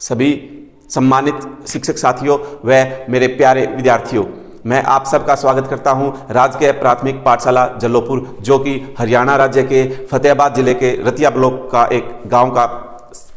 सभी सम्मानित शिक्षक साथियों व मेरे प्यारे विद्यार्थियों, मैं आप सबका स्वागत करता हूं राजकीय प्राथमिक पाठशाला जल्लोपुर, जो कि हरियाणा राज्य के फतेहाबाद जिले के रतिया ब्लॉक का एक गांव का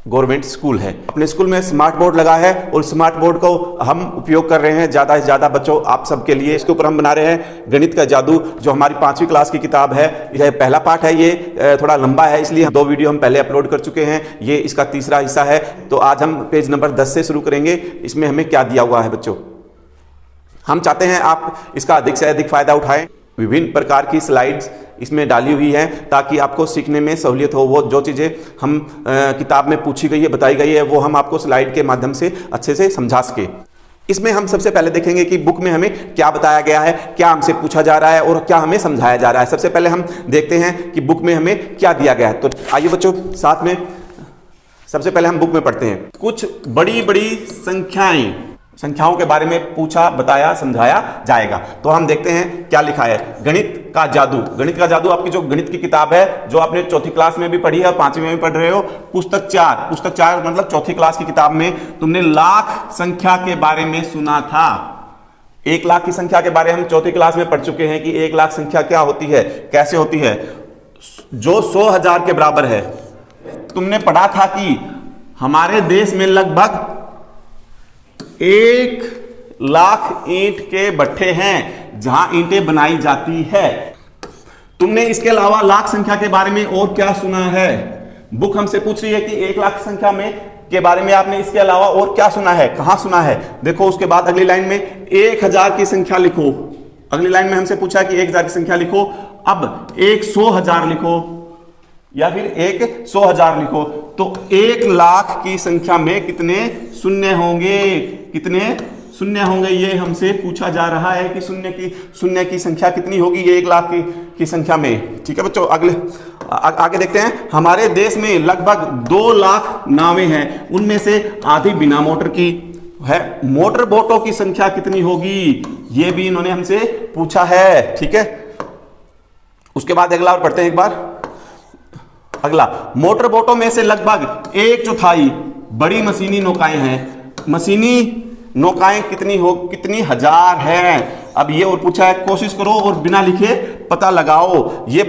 गवर्नमेंट स्कूल है। अपने स्कूल में स्मार्ट बोर्ड लगा है और स्मार्ट बोर्ड को हम उपयोग कर रहे हैं ज़्यादा से ज़्यादा बच्चों आप सबके लिए। इसके ऊपर हम बना रहे हैं गणित का जादू, जो हमारी 5वीं क्लास की किताब है। यह पहला पार्ट है, ये थोड़ा लंबा है, इसलिए 2 वीडियो हम पहले अपलोड कर चुके हैं। ये इसका तीसरा हिस्सा है। तो आज हम पेज नंबर 10 से शुरू करेंगे। इसमें हमें क्या दिया हुआ है बच्चों, हम चाहते हैं आप इसका अधिक से अधिक फायदा उठाएं। विभिन्न प्रकार की स्लाइड्स इसमें डाली हुई हैं ताकि आपको सीखने में सहूलियत हो। वो जो चीज़ें हम किताब में पूछी गई है, बताई गई है, वो हम आपको स्लाइड के माध्यम से अच्छे से समझा सके। इसमें हम सबसे पहले देखेंगे कि बुक में हमें क्या बताया गया है, क्या हमसे पूछा जा रहा है और क्या हमें समझाया जा रहा है। सबसे पहले हम देखते हैं कि बुक में हमें क्या दिया गया है। तो आइए बच्चों साथ में सबसे पहले हम बुक में पढ़ते हैं। कुछ बड़ी बड़ी संख्याओं के बारे में पूछा, बताया, समझाया जाएगा। तो हम देखते हैं क्या लिखा है। गणित का जादू। गणित का जादू आपकी जो गणित की किताब है, जो आपने 4th क्लास में भी पढ़ी है और 5वीं में भी पढ़ रहे हो, पुस्तक 4 मतलब 4थी क्लास की किताब में तुमने लाख संख्या के बारे में सुना था। 1 लाख की संख्या के बारे में हम 4थी क्लास में पढ़ चुके हैं कि 1 लाख संख्या क्या होती है, कैसे होती है, जो 100,000 के बराबर है। तुमने पढ़ा था कि हमारे देश में लगभग 1 लाख ईंट के भट्ठे हैं जहां ईंटें बनाई जाती है। तुमने इसके अलावा लाख संख्या के बारे में और क्या सुना है? बुक हमसे पूछ रही है कि 1 लाख संख्या में के बारे में आपने इसके अलावा और क्या सुना है, कहां सुना है। देखो उसके बाद अगली लाइन में 1000 की संख्या लिखो। अगली लाइन में हमसे पूछा कि 1000 की संख्या लिखो। अब 100,000 लिखो या फिर 100,000 लिखो। तो 1 लाख की संख्या में कितने शून्य होंगे, कितने शून्य होंगे, ये हमसे पूछा जा रहा है कि शून्य की संख्या कितनी होगी ये 1 लाख की संख्या में। ठीक है बच्चों, आगे देखते हैं। हमारे देश में लगभग 2 लाख नावें हैं, उनमें से आधी बिना मोटर की है। मोटर बोटों की संख्या कितनी होगी, ये भी इन्होंने हमसे पूछा है। ठीक है, उसके बाद अगला और पढ़ते हैं एक बार। अगला, मोटर बोटों में से लगभग 1/4 बड़ी मशीनी नौकाएं हैं। मशीनी नौकाएं कितनी हजार हैं। अब ये और पूछा है, कोशिश करो और बिना लिखे पता लगाओ। ये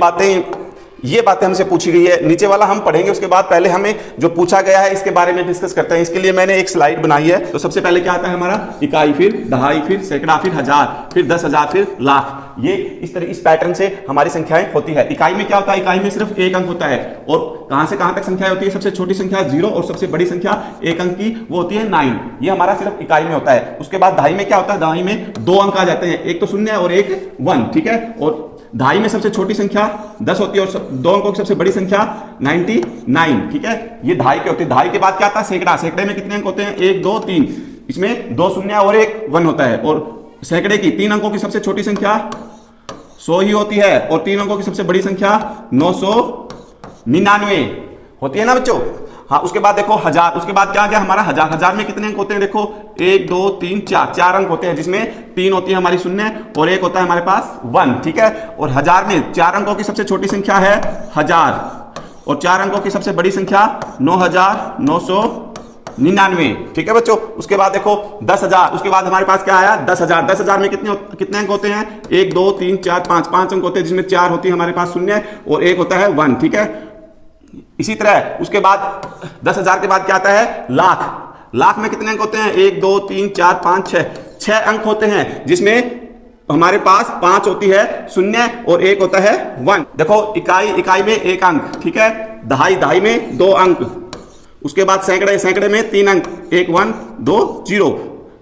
बातें हमसे पूछी गई है। नीचे वाला हम पढ़ेंगे, उसके बाद पहले हमें जो पूछा गया है इसके बारे में डिस्कस करते हैं। इसके लिए मैंने एक स्लाइड बनाई है। तो सबसे पहले क्या आता है हमारा, इकाई, फिर दहाई, फिर सैकड़ा, फिर हजार, फिर 10,000, फिर लाख। ये इस पैटर्न से हमारी संख्याएं होती है। इकाई में क्या होता है, इकाई में सिर्फ 1 अंक होता है। और कहां से कहां तक संख्या होती है, सबसे छोटी संख्या 0 और सबसे बड़ी संख्या 1 अंक की, वो होती है 9। ये हमारा सिर्फ इकाई में होता है। उसके बाद दहाई में क्या होता है, दहाई में 2 अंक आ जाते हैं, एक तो 0 और एक 1। ठीक है, और दहाई में सबसे छोटी संख्या 10 होती है और 2 अंकों की सबसे बड़ी संख्या 99। ठीक है, ये दहाई के होती है। दहाई के बाद क्या आता है, सैकड़ा। सैकड़े में कितने अंक होते हैं, 1 2 3, इसमें 2 शून्य और 1 1 होता है। और सैकड़े की 3 अंकों की सबसे छोटी संख्या 100 ही होती है और 3 अंकों की सबसे बड़ी संख्या 999 होती है ना बच्चों। हाँ, उसके बाद देखो हजार। उसके बाद क्या गया हमारा हजार। हजार में कितने अंक होते हैं, देखो 1 2 3 4 अंक होते हैं, जिसमें 3 होती है हमारी शून्य और 1 होता है हमारे पास 1। ठीक है, और हजार में 4 अंकों की सबसे छोटी संख्या है 1000 और 4 अंकों की सबसे बड़ी संख्या 9999। ठीक है बच्चों, उसके बाद देखो 10,000। उसके बाद हमारे पास क्या आया, 10,000। 10,000 में कितने अंक होते हैं, 1 2 3 4 5 अंक होते हैं, जिसमें 4 होती है हमारे पास शून्य और 1 होता है 1। ठीक है, इसी तरह उसके बाद 10,000 के बाद क्या आता है, लाख। लाख में कितने अंक होते हैं, 1 2 3 4 5 6 अंक होते हैं, जिसमें हमारे पास 5 होती है शून्य और 1 होता है 1। देखो इकाई में 1 अंक। ठीक है, दहाई में 2 अंक। उसके बाद सैकड़े में 3 अंक, 1 1 2 0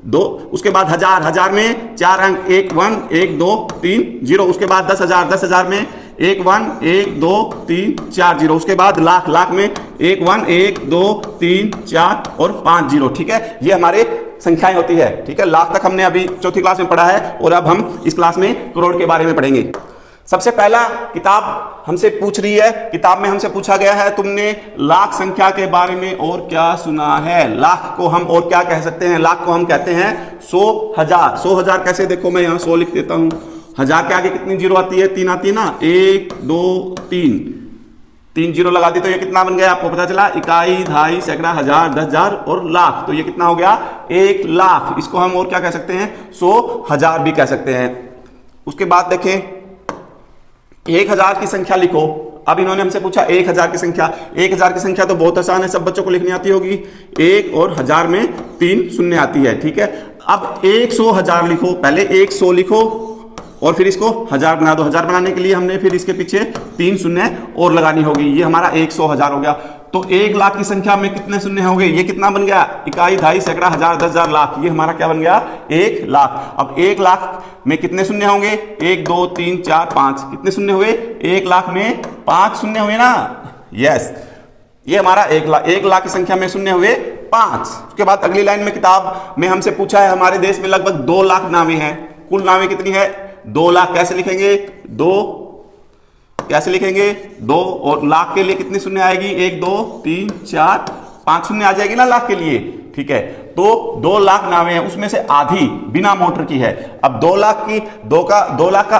2। उसके बाद हजार में 4 अंक, 1 1 1 2 3 0। उसके बाद 10,000 में 1 1 1 2 3 4 0। उसके बाद लाख में 1 1 1 2 3 4 और 5 0। ठीक है, ये हमारे संख्याएं होती है। ठीक है, लाख तक हमने अभी 4th क्लास में पढ़ा है और अब हम इस क्लास में करोड़ के बारे में पढ़ेंगे। सबसे पहला किताब हमसे पूछ रही है, किताब में हमसे पूछा गया है तुमने लाख संख्या के बारे में और क्या सुना है। लाख को हम और क्या कह सकते हैं, लाख को हम कहते हैं 100,000। 100,000 कैसे, देखो मैं यहाँ 100 लिख देता हूँ। हजार के आगे कितनी जीरो आती है, 3 आती है ना, 1 2 3। 3 जीरो लगा दी तो ये कितना बन गया आपको पता चला, इकाई, दहाई, सैकड़ा, हजार, 10,000 और लाख। तो ये कितना हो गया 1 लाख। इसको हम और क्या कह सकते हैं, 100,000 भी कह सकते हैं। उसके बाद देखें 1000 की संख्या लिखो। अब इन्होंने हमसे पूछा 1000 की संख्या। 1000 की संख्या तो बहुत आसान है, सब बच्चों को लिखनी आती होगी। 1 और 1000 में 3 शून्य आती है, ठीक है। अब 100,000 लिखो, पहले 100 लिखो और फिर इसको 1000 बना दो। 1000 बनाने के लिए हमने फिर इसके पीछे 3 शून्य और लगानी होगी। ये हमारा 100,000 हो गया। तो 1 लाख की संख्या में कितने शून्य हो गए, ये कितना बन गया, इकाई, दहाई, सैकड़ा, हजार, 10,000, लाख। ये हमारा क्या बन गया 1 लाख। अब 1 लाख में कितने शून्य होंगे, 1 2 3 4 5, कितने शून्य हुए, 1 लाख में 5 शून्य हुए ना। यस, ये हमारा 1 लाख की संख्या में शून्य हुए 5। उसके बाद अगली लाइन में किताब में हमसे पूछा है हमारे देश में लगभग 2 लाख नावें हैं। कुल नावें कितनी है, 2 लाख। कैसे लिखेंगे, 2 कैसे लिखेंगे, 2 और लाख के लिए कितनी शून्य आएगी, 1 2 3 4 5 शून्य आ जाएगी ना लाख के लिए, ठीक है। तो 2 लाख नावें हैं, उसमें से आधी बिना मोटर की है। अब 2 लाख की 2 लाख का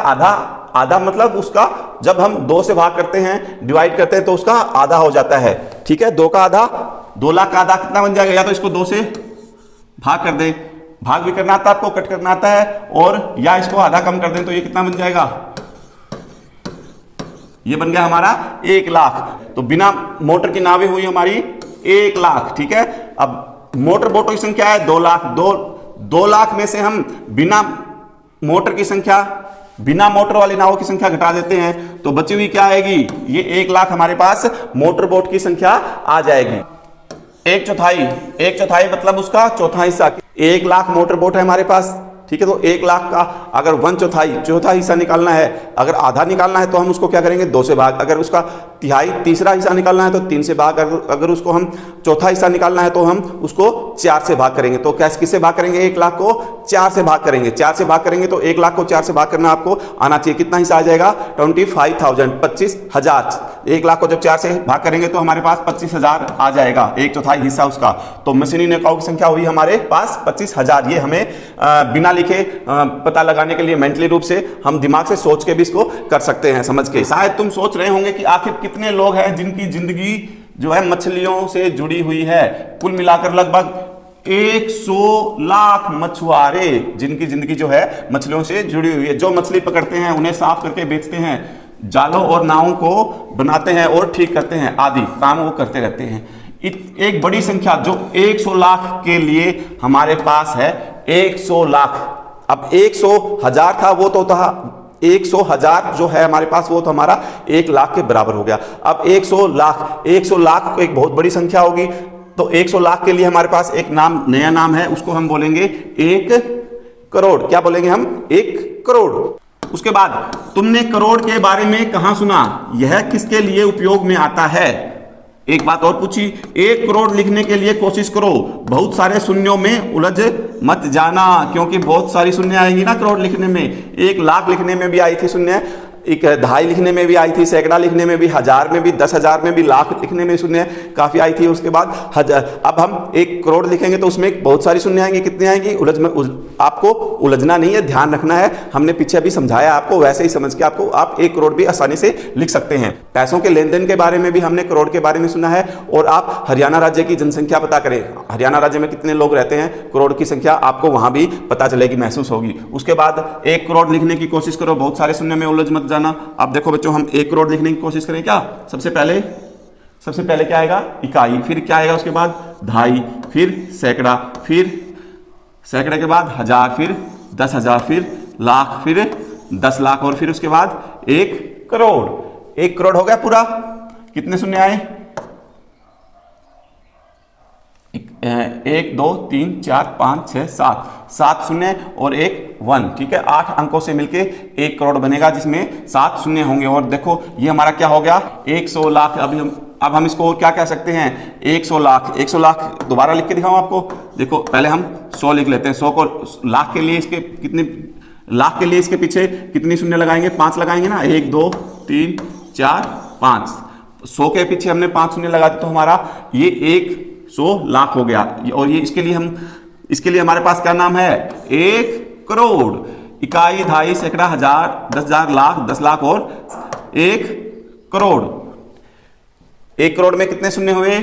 आधा मतलब उसका जब हम 2 से भाग करते हैं, डिवाइड करते हैं तो उसका आधा हो जाता है, ठीक है। 2 का आधा, 2 लाख का आधा कितना बन जाएगा, या तो इसको 2 से भाग कर दें, भाग भी करना आता है आपको, कट करना आता है, और या इसको आधा कम कर दें तो ये कितना बन जाएगा, ये बन गया हमारा 1 लाख। तो बिना मोटर की नावें हुई हमारी 1 लाख, ठीक है। अब मोटर बोटों की संख्या है 2 लाख। 2 लाख में से हम बिना मोटर की संख्या, बिना मोटर वाली नावों की संख्या घटा देते हैं तो बची हुई क्या आएगी, ये 1 लाख हमारे पास मोटर बोट की संख्या आ जाएगी। 1/4 मतलब उसका चौथा हिस्सा। 1 लाख मोटर बोट है हमारे पास, ठीक है। तो 1 लाख का अगर 1/4 चौथा हिस्सा निकालना है, अगर आधा निकालना है तो हम उसको क्या करेंगे, 2 से भाग। अगर उसका तिहाई तीसरा हिस्सा निकालना है तो 3 से भाग। अगर उसको हम चौथा हिस्सा निकालना है तो हम उसको 4 से भाग करेंगे। तो कैसे, किससे भाग करेंगे, 1 लाख को 4 से भाग करेंगे। 4 से भाग करेंगे तो 1 लाख को 4 से भाग करना आपको आना चाहिए। कितना हिस्सा आ जाएगा, 25,000, 25,000। 1 लाख को जब 4 से भाग करेंगे तो हमारे पास 25,000 आ जाएगा, 1/4 हिस्सा उसका। तो मशीनी नौकाओं की संख्या हुई हमारे पास 25,000। ये हमें बिना लिखे पता लगाने के लिए मेंटली रूप से हम दिमाग से सोच के भी इसको कर सकते हैं, समझ के। शायद तुम सोच रहे होंगे कि आखिर कितने लोग हैं जिनकी जिंदगी जो है मछलियों से जुड़ी हुई है। कुल मिलाकर लगभग 100 लाख मछुआरे जिनकी जिंदगी जो है मछलियों से जुड़ी हुई है। जो मछली पकड़ते हैं उन्हें साफ करके बेचते हैं, जालों और नावों को बनाते हैं और ठीक करते हैं, आदि काम वो करते रहते हैं। एक बड़ी संख्या जो 100 लाख के लिए हमारे पास है, 100 लाख। अब 100,000 था वो तो था, 100,000 जो है हमारे पास वो तो हमारा 1 लाख के बराबर हो गया। अब 100 लाख एक बहुत बड़ी संख्या होगी। तो 100 लाख के लिए हमारे पास एक नाम, नया नाम है, उसको हम बोलेंगे 1 करोड़। क्या बोलेंगे हम, 1 करोड़। उसके बाद तुमने करोड़ के बारे में कहां सुना, यह किसके लिए उपयोग में आता है। एक बात और पूछी, 1 करोड़ लिखने के लिए कोशिश करो, बहुत सारे शून्यों में उलझ मत जाना, क्योंकि बहुत सारी शून्य आएंगी ना करोड़ लिखने में। 1 लाख लिखने में भी आई थी शून्य, एक दहाई लिखने में भी आई थी, सैकड़ा लिखने में भी, 1000 में भी, 10,000 में भी, लाख लिखने में शून्य काफी आई थी। उसके बाद अब हम 1 करोड़ लिखेंगे तो उसमें बहुत सारी शून्य आएंगी। कितनी आएंगी, आपको उलझना नहीं है, ध्यान रखना है। हमने पीछे भी समझाया आपको, वैसे ही समझ के आपको आप 1 करोड़ भी आसानी से लिख सकते हैं। पैसों के लेन देन के बारे में भी हमने करोड़ के बारे में सुना है। और आप हरियाणा राज्य की जनसंख्या पता करें, हरियाणा राज्य में कितने लोग रहते हैं, करोड़ की संख्या आपको वहां भी पता चलेगी, महसूस होगी। उसके बाद 1 करोड़ लिखने की कोशिश करो, बहुत सारे शून्य में उलझ मत जाना। अब देखो बच्चों, हम 1 करोड़ लिखने की कोशिश करें क्या। सबसे पहले क्या आएगा, इकाई, फिर क्या आएगा, उसके बाद दहाई, फिर सैकड़ा, फिर सैकड़े के बाद 1000, फिर 10,000, फिर लाख, फिर 10 लाख, और फिर उसके बाद 1 करोड़। 1 करोड़ हो गया पूरा। कितने शून्य आए, 1 2 3 4 5 6 7 शून्य और 1 1, ठीक है। 8 अंकों से मिलके 1 करोड़ बनेगा, जिसमें 7 शून्य होंगे। और देखो ये हमारा क्या हो गया, 100 लाख। अब हम इसको और क्या कह सकते हैं, 100 लाख दोबारा लिख के दिखाऊं आपको। देखो पहले हम 100 लिख लेते हैं। 100 को लाख के लिए इसके कितने, लाख के लिए इसके पीछे कितनी शून्य लगाएंगे, 5 लगाएंगे ना, 1 2 3 4 5। 100 के पीछे हमने 5 शून्य लगा दिए तो हमारा ये 100 लाख हो गया। और ये इसके लिए हमारे पास क्या नाम है, 1 करोड़। इकाई, दहाई, सैकड़ा, हजार, 10,000, लाख, 10 लाख और 1 करोड़। 1 करोड़ में कितने शून्य हुए?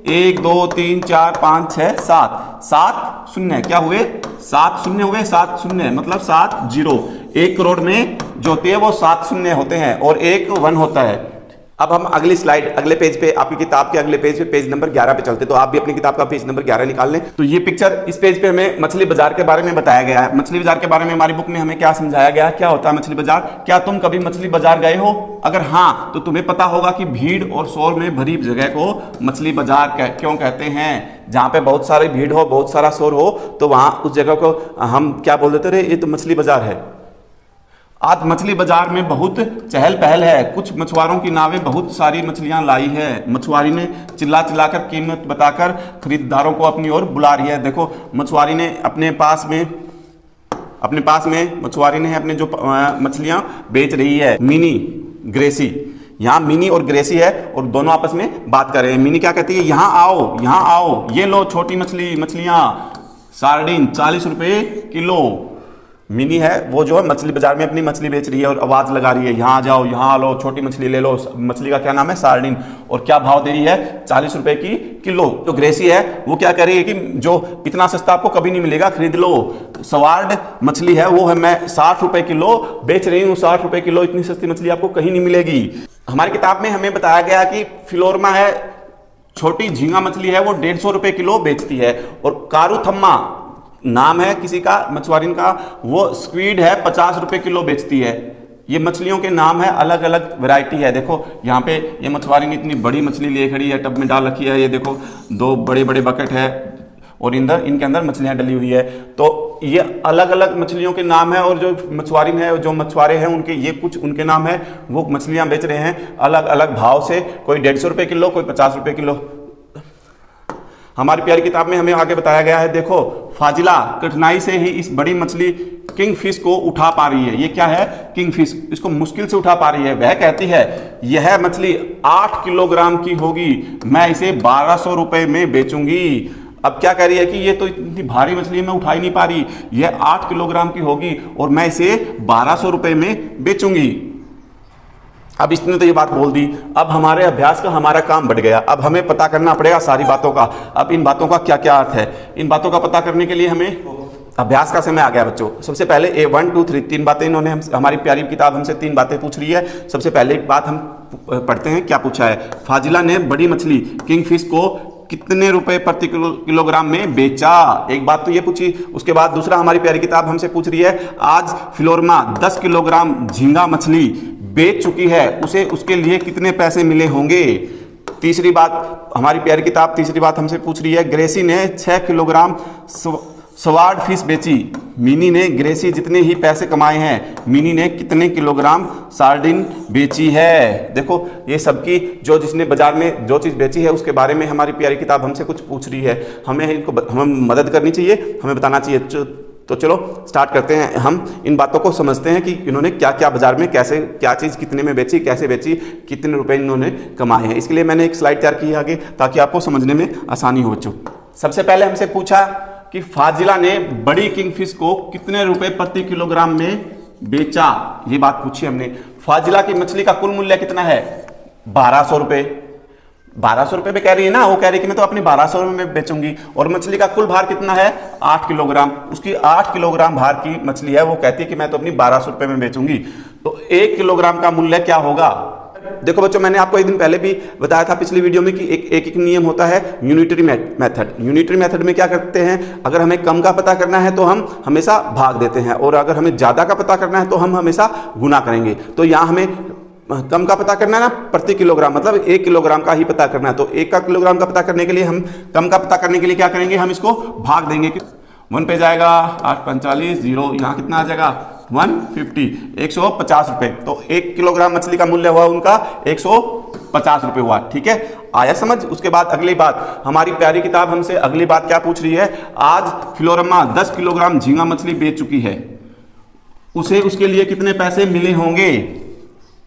1 2 3 4 5 6 7 7 शून्य क्या हुए? 7 शून्य हुए, 7 शून्य मतलब 7 जीरो। 1 करोड़ में जो होती है वो 7 शून्य होते हैं और 1 1 होता है। अब हम अगली स्लाइड, अगले पेज पे, आपकी किताब के अगले पेज पे, पेज नंबर 11 पे चलते। तो आप भी अपनी किताब का पेज नंबर 11 निकाल लें। तो ये पिक्चर, इस पेज पे हमें मछली बाजार के बारे में बताया गया है। मछली बाजार के बारे में हमारी बुक में हमें क्या समझाया गया है, क्या होता है मछली बाजार? क्या तुम कभी मछली बाजार गए हो? अगर हाँ, तो तुम्हें पता होगा कि भीड़ और शोर में भरी जगह को मछली बाजार क्यों कहते हैं। जहां पे बहुत सारी भीड़ हो, बहुत सारा शोर हो, तो वहां उस जगह को हम क्या बोल देते रहे? ये तो मछली बाजार है। आज मछली बाजार में बहुत चहल पहल है। कुछ मछुआरों की नावें बहुत सारी मछलियां लाई है। मछुआरी ने चिल्ला चिल्लाकर कीमत बताकर खरीदारों को अपनी ओर बुला रही है। देखो, मछुआरी ने अपने पास में मछुआरी ने अपने जो मछलियां बेच रही है, मिनी, ग्रेसी। यहाँ मिनी और ग्रेसी है और दोनों आपस में बात कर रहे हैं। मिनी क्या कहती है? यहाँ आओ, यहाँ आओ, ये लो छोटी मछलियां, सार्डिन 40 रुपए किलो। मिनी है वो जो है मछली बाजार में अपनी मछली बेच रही है और आवाज लगा रही है, यहाँ आ जाओ, यहाँ आ लो, छोटी मछली ले लो। मछली का क्या नाम है? सार्डिन। और क्या भाव दे रही है? 40 रुपए की किलो। जो ग्रेसी है वो क्या कह रही है कि जो इतना सस्ता आपको कभी नहीं मिलेगा, खरीद लो। सवार्ड मछली है वो है, मैं 60 रुपए किलो बेच रही हूँ, 60 रुपए किलो, इतनी सस्ती मछली आपको कहीं नहीं मिलेगी। हमारी किताब में हमें बताया गया कि फिलोरमा है, छोटी झींगा मछली है, वो 150 रुपए किलो बेचती है। और कारूथम्मा नाम है किसी का, मछुआरिन का, वो स्क्वीड है, 50 रुपए किलो बेचती है। ये मछलियों के नाम है, अलग अलग वैरायटी है। देखो यहाँ पे ये मछुआरिन इतनी बड़ी मछली लिए खड़ी है, टब में डाल रखी है। ये देखो 2 बड़े बड़े बकेट है और इनके अंदर मछलियां डली हुई है। तो ये अलग अलग मछलियों के नाम है और जो मछुआरिन है, जो मछुआरे हैं, उनके ये कुछ उनके नाम है। वो मछलियां बेच रहे हैं अलग अलग भाव से, कोई 150 रुपए किलो, कोई 50 रुपए किलो। हमारी प्यारी किताब में हमें आगे बताया गया है, देखो फाजिला कठिनाई से ही इस बड़ी मछली किंग फिश को उठा पा रही है। ये क्या है? King fish. इसको मुश्किल से उठा पा रही है। वह कहती है यह मछली 8 किलोग्राम की होगी, मैं इसे 1200 रुपए में बेचूंगी। अब क्या कह रही है कि ये तो इतनी भारी मछली मैं उठा ही नहीं पा रही, यह 8 किलोग्राम की होगी और मैं इसे 1200 रुपए में बेचूंगी। अब इसने तो ये बात बोल दी। अब हमारे अभ्यास का हमारा काम बढ़ गया। अब हमें पता करना पड़ेगा सारी बातों का। अब इन बातों का क्या क्या अर्थ है, इन बातों का पता करने के लिए हमें अभ्यास का समय आ गया बच्चों। सबसे पहले 1 2 3 3 बातें इन्होंने हमारी प्यारी किताब हमसे 3 बातें पूछ रही है। सबसे पहले बात हम पढ़ते हैं, क्या पूछा है? फाजिला ने बड़ी मछली किंग फिश को कितने रुपए प्रति किलोग्राम में बेचा? एक बात तो ये पूछी। उसके बाद दूसरा, हमारी प्यारी किताब हमसे पूछ रही है, आज फिलोरमा 10 किलोग्राम झींगा मछली बेच चुकी है, उसे उसके लिए कितने पैसे मिले होंगे? तीसरी बात, हमारी प्यारी किताब तीसरी बात हमसे पूछ रही है, ग्रेसी ने 6 किलोग्राम सवार्ड फिश बेची। मिनी ने ग्रेसी जितने ही पैसे कमाए हैं, मिनी ने कितने किलोग्राम सार्डिन बेची है? देखो ये सबकी जो जिसने बाजार में जो चीज़ बेची है उसके बारे में हमारी प्यारी किताब हमसे कुछ पूछ रही है। हमें मदद करनी चाहिए, हमें बताना चाहिए। तो चलो स्टार्ट करते हैं। हम इन बातों को समझते हैं कि इन्होंने क्या क्या बाजार में कैसे क्या चीज़ कितने में बेची, कैसे बेची, कितने रुपए इन्होंने कमाए हैं। इसके लिए मैंने एक स्लाइड तैयार की है आगे, ताकि आपको समझने में आसानी हो बच्चों। सबसे पहले हमसे पूछा कि फाजिला ने बड़ी किंगफिश को कितने रुपए प्रति किलोग्राम में बेचा। ये बात पूछी हमने। फाजिला की मछली का कुल मूल्य कितना है? 1200 रुपए। 1200 रुपए में कह रही है ना, वो कह रही है कि मैं तो अपनी 1200 रुपए में बेचूंगी। और मछली का कुल भार कितना है? 8 किलोग्राम। उसकी 8 किलोग्राम भार की मछली है, वो कहती है कि मैं तो अपनी 1200 रुपए में बेचूंगी। तो 1 किलोग्राम का मूल्य क्या होगा? देखो बच्चों, मैंने आपको एक दिन पहले भी बताया था पिछली वीडियो में कि एक नियम होता है यूनिटरी मेथड। यूनिटरी मेथड में क्या करते हैं, अगर हमें कम का पता करना है तो हम हमेशा भाग देते हैं, और अगर हमें ज्यादा का पता करना है तो हम हमेशा गुना करेंगे। तो यहाँ हमें कम का पता करना है ना, प्रति किलोग्राम, मतलब 1 किलोग्राम का ही पता करना है। तो 1 का किलोग्राम का पता करने के लिए हम कम का पता करने के लिए क्या करेंगे, हम इसको भाग देंगे। 1 पे जाएगा 8 45 0, यहाँ कितना आ जाएगा 150, 150 रुपए। तो 1 किलोग्राम मछली का मूल्य हुआ उनका 150 रुपए हुआ। ठीक है, आया समझ? उसके बाद अगली बात, हमारी प्यारी किताब हमसे अगली बात क्या पूछ रही है, आज फिलोरमा 10 किलोग्राम झींगा मछली बेच चुकी है, उसे उसके लिए कितने पैसे मिले होंगे?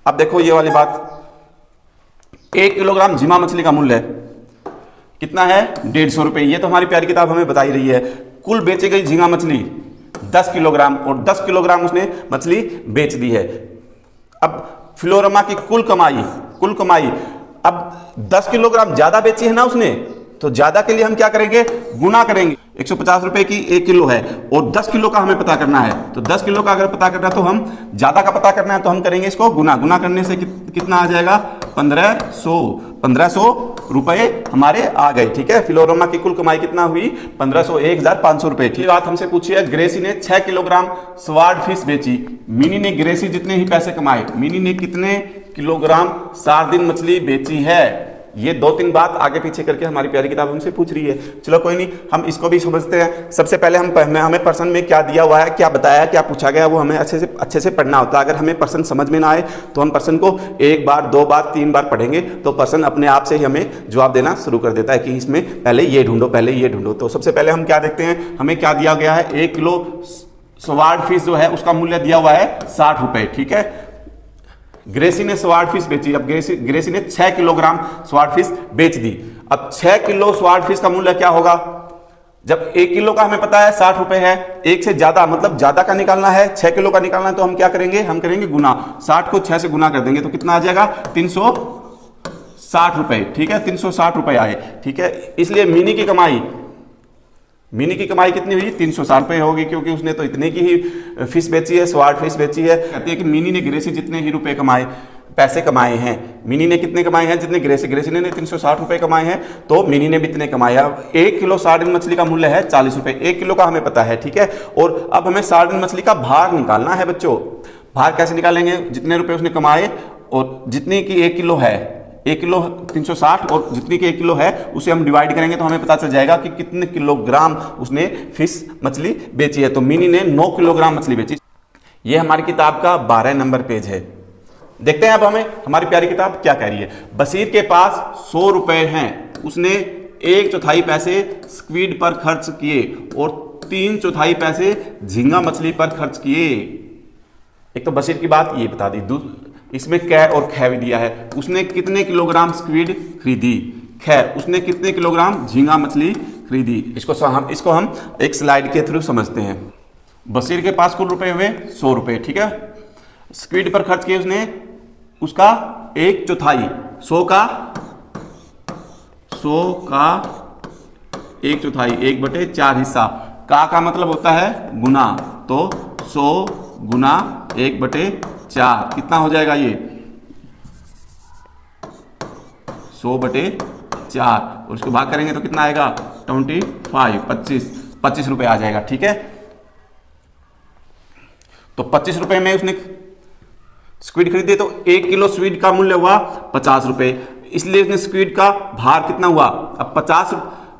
अब देखो ये वाली बात, 1 किलोग्राम झींगा मछली का मूल्य कितना है? 150 रुपए। ये तो हमारी प्यारी किताब हमें बता ही रही है। कुल बेची गई झींगा मछली 10 किलोग्राम, और 10 किलोग्राम उसने मछली बेच दी है। अब फिलोरमा की कुल कमाई अब 10 किलोग्राम ज्यादा बेची है ना उसने, तो ज्यादा के लिए हम क्या करेंगे, गुना करेंगे। 150 रुपए की 1 किलो है और 10 किलो का हमें पता करना है, तो 10 किलो का अगर पता करना है तो हम ज्यादा का पता करना है तो हम करेंगे इसको गुना। गुना करने से कितना आ जाएगा, 1500 रुपए हमारे आ गए। ठीक है, फिलोरोमा की कुल कमाई कितना हुई, 1500, 1500 रुपए। ठीक बात हमसे पूछी है, ग्रेसी ने 6 किलोग्राम स्वार्ड फिश बेची, मिनी ने, ग्रेसी जितने ही पैसे कमाए, मिनी ने कितने किलोग्राम सार्डिन मछली बेची है। ये 2-3 बात आगे पीछे करके हमारी प्यारी किताब हमसे पूछ रही है। चलो कोई नहीं, हम इसको भी समझते हैं। सबसे पहले हमें प्रश्न में क्या दिया हुआ है, क्या बताया, क्या पूछा गया, वो हमें अच्छे से पढ़ना होता है। अगर हमें प्रश्न समझ में ना आए तो हम प्रश्न को 1 बार 2 बार 3 बार पढ़ेंगे तो प्रश्न अपने आप से ही हमें जवाब देना शुरू कर देता है कि इसमें पहले ये ढूंढो, पहले ये ढूंढो। तो सबसे पहले हम क्या देखते हैं, हमें क्या दिया गया है, 1 किलो स्वार्ड फिश जो है उसका मूल्य दिया हुआ है 60 रुपए। ठीक है, ग्रेसी ने स्वार्ड फिश बेची, अब ग्रेसी ने 6 किलोग्राम स्वार्ड फिश बेच दी। अब 6 किलो स्वार्ड फिश का मूल्य क्या होगा, जब 1 किलो का हमें पता है 60 रुपए है, 1 से ज्यादा मतलब ज्यादा का निकालना है, 6 किलो का निकालना है, तो हम क्या करेंगे, हम करेंगे गुना। 60 को 6 से गुना कर देंगे तो कितना आ जाएगा, 360 रुपए। ठीक है, 360 रुपए आए। ठीक है, इसलिए मिनी की कमाई कितनी हुई, 360 रुपए होगी, क्योंकि उसने तो इतने की ही फिश बेची है, स्वार्ड फिश बेची है। कहते हैं कि मिनी ने ग्रेसी जितने ही रुपए पैसे कमाए हैं, मिनी ने कितने कमाए हैं, जितने ग्रेसी ने 360 रुपए कमाए हैं, तो मिनी ने भी इतने कमाए। अब 1 किलो सार्डिन मछली का मूल्य है 40 रुपए, 1 किलो का हमें पता है। ठीक है, और अब हमें सार्डिन मछली का भार निकालना है बच्चों। भार कैसे निकालेंगे, जितने रुपए उसने कमाए और जितनी की 1 किलो है, 1 किलो 360 और जितनी की 1 किलो है उसे हम डिवाइड करेंगे तो हमें पता चल जाएगा कि कितने किलोग्राम उसने फिश मछली बेची है। तो मिनी ने 9 किलोग्राम मछली बेची। ये हमारी किताब का 12 नंबर पेज है। देखते हैं अब हमारी प्यारी किताब क्या कह रही है। बशीर के पास 100 रुपए हैं, उसने 1/4 पैसे स्क्वीड पर खर्च किए और 3/4 पैसे झींगा मछली पर खर्च किए। एक तो बशीर की बात ये बता दी, इसमें कै और ख भी दिया है। उसने कितने किलोग्राम स्क्वीड खरीदी, ख उसने कितने किलोग्राम झींगा मछली खरीदी। इसको हम एक स्लाइड के थ्रू समझते हैं। बशीर के पास कुल रुपए हुए 100 रुपए। ठीक है, स्क्वीड पर खर्च किए उसने उसका 1/4, 100 का 1/4, 1/4 हिस्सा। का मतलब होता है गुना, तो 100 गुना 1/4 कितना हो जाएगा, ये 100/4 और उसको भाग करेंगे तो कितना आएगा 25, 25 रुपए आ जाएगा। ठीक है, तो 25 रुपए में उसने स्क्वीड खरीदे तो 1 किलो स्क्वीड का मूल्य हुआ 50 रुपए, इसलिए उसने स्क्वीड का भार कितना हुआ। अब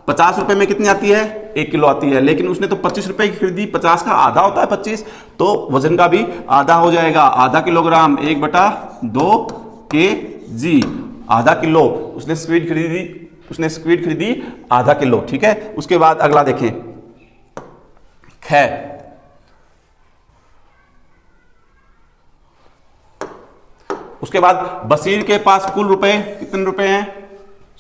50 रुपए में कितनी आती है, 1 किलो आती है, लेकिन उसने तो 25 रुपए की खरीदी, 50 का आधा होता है 25, तो वजन का भी आधा हो जाएगा, आधा किलोग्राम, 1/2 kg, आधा किलो उसने स्क्वीड खरीदी आधा किलो। ठीक है, उसके बाद अगला देखें, ख उसके बाद बशीर के पास कुल रुपए कितने रुपए हैं,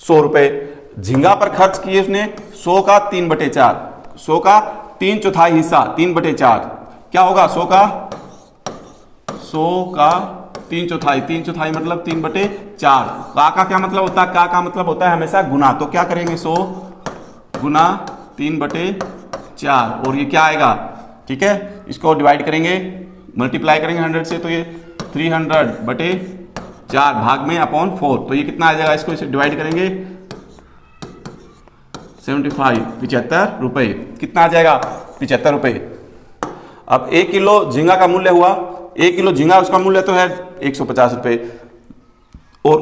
100 रुपए। झींगा पर खर्च किए उसने 100 का 3/4, 100 का 3/4 हिस्सा, 3/4 क्या होगा, 100 का 3/4 मतलब 3/4। का क्या मतलब होता है, का मतलब होता है हमेशा गुना, तो क्या करेंगे 100 गुना 3/4 और ये क्या आएगा। ठीक है, इसको डिवाइड करेंगे, मल्टीप्लाई करेंगे 100 से, तो ये 300/4 भाग में अपॉन 4, तो ये कितना आ जाएगा, इसको इसे डिवाइड करेंगे 75 रुपए, कितना आ जाएगा 75 रुपए। अब 1 किलो झींगा का मूल्य हुआ, 1 किलो झींगा उसका मूल्य तो है 150 रुपए और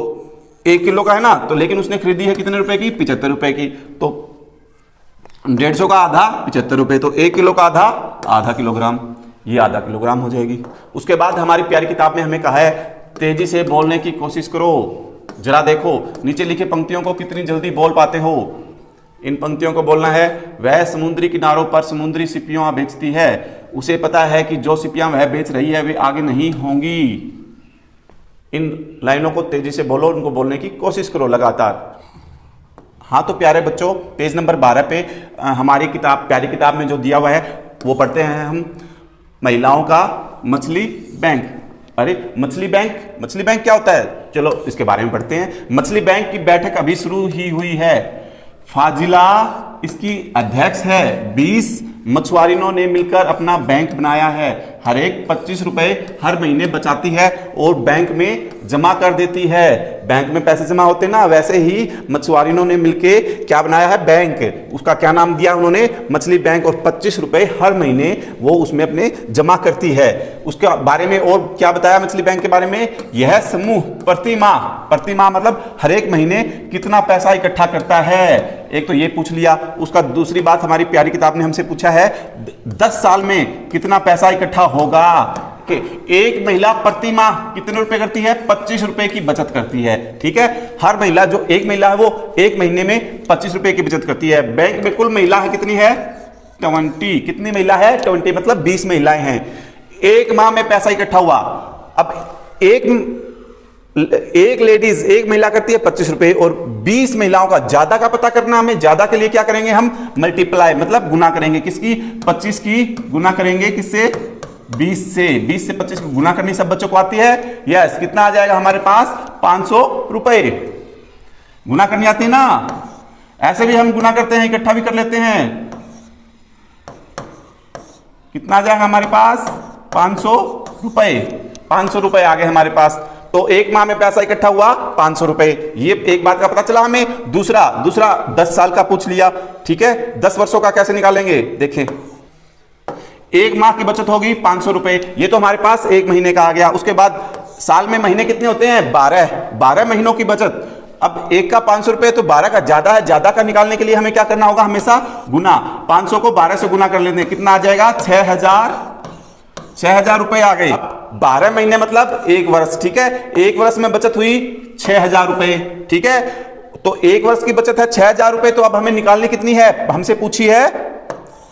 1 किलो का है ना, तो लेकिन उसने खरीदी है कितने रुपए की, 75 रुपए की, तो 150 का आधा 75 रुपए, तो 1 किलो का आधा किलोग्राम, ये आधा किलोग्राम हो जाएगी। उसके बाद हमारी प्यारी किताब में हमें कहा है तेजी से बोलने की कोशिश करो। जरा देखो नीचे लिखे पंक्तियों को कितनी जल्दी बोल पाते हो। इन पंक्तियों को बोलना है, वह समुद्री किनारों पर समुद्री सिपियां बेचती है, उसे पता है कि जो सिपियां वह बेच रही है वे आगे नहीं होंगी। इन लाइनों को तेजी से बोलो, उनको बोलने की कोशिश करो लगातार। हाँ तो प्यारे बच्चों, पेज नंबर 12 पे हमारी प्यारी किताब में जो दिया हुआ है वो पढ़ते हैं हम, महिलाओं का मछली बैंक। अरे मछली बैंक क्या होता है, चलो इसके बारे में पढ़ते हैं। मछली बैंक की बैठक अभी शुरू ही हुई है। फाजिला इसकी अध्यक्ष है। 20 मछुआरिनों ने मिलकर अपना बैंक बनाया है। हर एक 25 रुपए हर महीने बचाती है और बैंक में जमा कर देती है। बैंक में पैसे जमा होते ना, वैसे ही मछुआरिनों ने मिलके क्या बनाया है, बैंक। उसका क्या नाम दिया उन्होंने, मछली बैंक। और 25 रुपए हर महीने वो उसमें अपने जमा करती है। उसके बारे में और क्या बताया मछली बैंक के बारे में, यह समूह प्रति माह मतलब हर एक महीने कितना पैसा इकट्ठा करता है। एक तो ये पूछ लिया। उसका दूसरी बात हमारी प्यारी किताब ने हमसे पूछा है 10 साल में कितना पैसा इकट्ठा होगा। कि एक महिला प्रति माह कितने रुपए करती है, 25 रुपए की बचत करती है। ठीक है, हर महिला, जो एक महिला है वो एक महीने में 25 रुपए की बचत करती है। बैंक में कुल महिला है कितनी है, 20। कितनी महिला है, 20 मतलब 20 महिलाएं हैं। एक माह में पैसा इकट्ठा हुआ। अब एक लेडीज, एक महिला करती है 25 रुपए और 20 महिलाओं का, ज्यादा का पता करना हमें, ज्यादा के लिए क्या करेंगे हम, मल्टीप्लाई मतलब गुना करेंगे। किसकी, 25 की गुना करेंगे किससे, 20 से। 20 से 25 को गुना करनी सब बच्चों को आती है। यस, कितना आ जाएगा हमारे पास, 500 रुपए। गुना करनी आती है ना, ऐसे भी हम गुना करते हैं, इकट्ठा भी कर लेते हैं। कितना आ जाएगा हमारे पास, 500 रुपए। 500 रुपए आ गए हमारे पास। तो एक माह में पैसा इकट्ठा हुआ 500 रुपए। ये एक बात का पता चला हमें। दूसरा 10 साल का पूछ लिया। ठीक है, 10 वर्षों का कैसे निकालेंगे, देखें। एक माह की बचत होगी 500 रुपए, ये तो हमारे पास एक महीने का आ गया। उसके बाद साल में महीने कितने होते हैं, 12 महीनों की बचत। अब एक का 500 रुपए तो 12 का ज्यादा है। ज्यादा का निकालने के लिए हमें क्या करना होगा, हमेशा गुना। 500 को 12 से गुना कर लेते हैं, कितना आ जाएगा, 6000 रुपए आ गए। 12 महीने मतलब एक वर्ष। ठीक है, एक वर्ष में बचत हुई 6000 रुपए। ठीक है, तो एक वर्ष की बचत है 6000 रुपए। तो अब हमें निकालनी कितनी है, हमसे पूछी है,